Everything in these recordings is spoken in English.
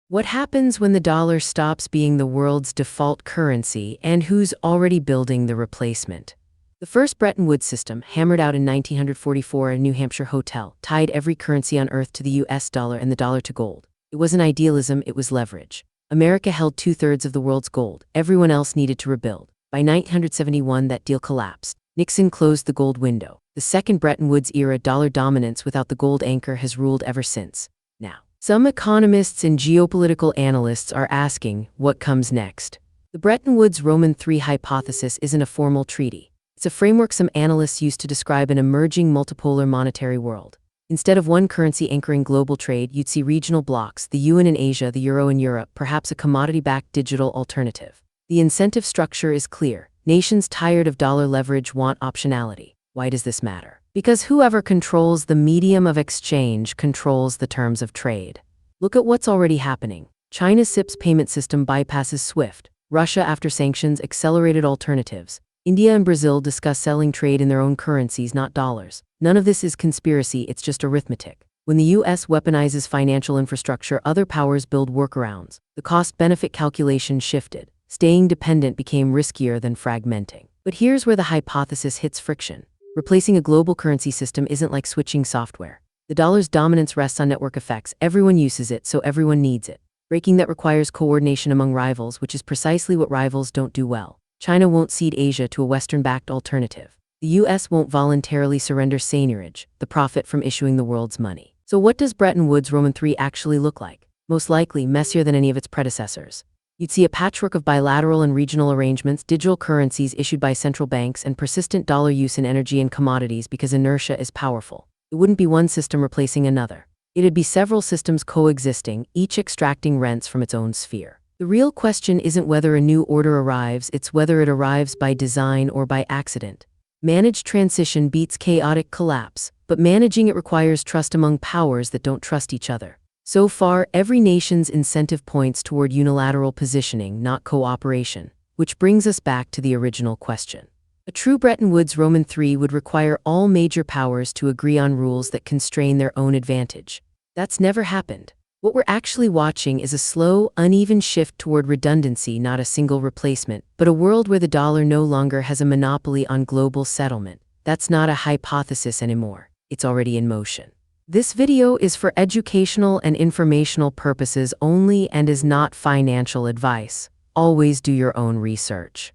What happens when the dollar stops being the world's default currency, and who's already building the replacement? The first Bretton Woods system, hammered out in 1944 at a New Hampshire hotel, tied every currency on earth to the US dollar and the dollar to gold. It wasn't idealism, it was leverage. America held 2/3 of the world's gold. Everyone else needed to rebuild. By 1971, that deal collapsed. Nixon closed the gold window. The second Bretton Woods era dollar dominance without the gold anchor has ruled ever since. Now, some economists and geopolitical analysts are asking, what comes next? The Bretton Woods III hypothesis isn't a formal treaty. It's a framework some analysts use to describe an emerging multipolar monetary world. Instead of one currency anchoring global trade, you'd see regional blocks, the yuan in Asia, the euro in Europe, perhaps a commodity-backed digital alternative. The incentive structure is clear. Nations tired of dollar leverage want optionality. Why does this matter? Because whoever controls the medium of exchange controls the terms of trade. Look at what's already happening. China's SIPS payment system bypasses SWIFT. Russia, after sanctions, accelerated alternatives. India and Brazil discuss selling trade in their own currencies, not dollars. None of this is conspiracy, it's just arithmetic. When the US weaponizes financial infrastructure, other powers build workarounds. The cost-benefit calculation shifted. Staying dependent became riskier than fragmenting. But here's where the hypothesis hits friction. Replacing a global currency system isn't like switching software. The dollar's dominance rests on network effects. Everyone uses it, so everyone needs it. Breaking that requires coordination among rivals, which is precisely what rivals don't do well. China won't cede Asia to a Western-backed alternative. The US won't voluntarily surrender seigniorage, the profit from issuing the world's money. So what does Bretton Woods III actually look like? Most likely messier than any of its predecessors. You'd see a patchwork of bilateral and regional arrangements, digital currencies issued by central banks, and persistent dollar use in energy and commodities because inertia is powerful. It wouldn't be one system replacing another. It'd be several systems coexisting, each extracting rents from its own sphere. The real question isn't whether a new order arrives, it's whether it arrives by design or by accident. Managed transition beats chaotic collapse, but managing it requires trust among powers that don't trust each other. So far, every nation's incentive points toward unilateral positioning, not cooperation, which brings us back to the original question. A true Bretton Woods III would require all major powers to agree on rules that constrain their own advantage. That's never happened. What we're actually watching is a slow, uneven shift toward redundancy, not a single replacement, but a world where the dollar no longer has a monopoly on global settlement. That's not a hypothesis anymore. It's already in motion. This video is for educational and informational purposes only and is not financial advice. Always do your own research.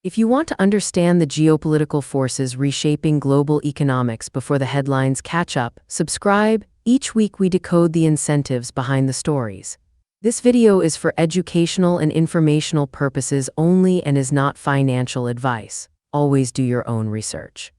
If you want to understand the geopolitical forces reshaping global economics before the headlines catch up, subscribe. Each week we decode the incentives behind the stories. This video is for educational and informational purposes only and is not financial advice. Always do your own research.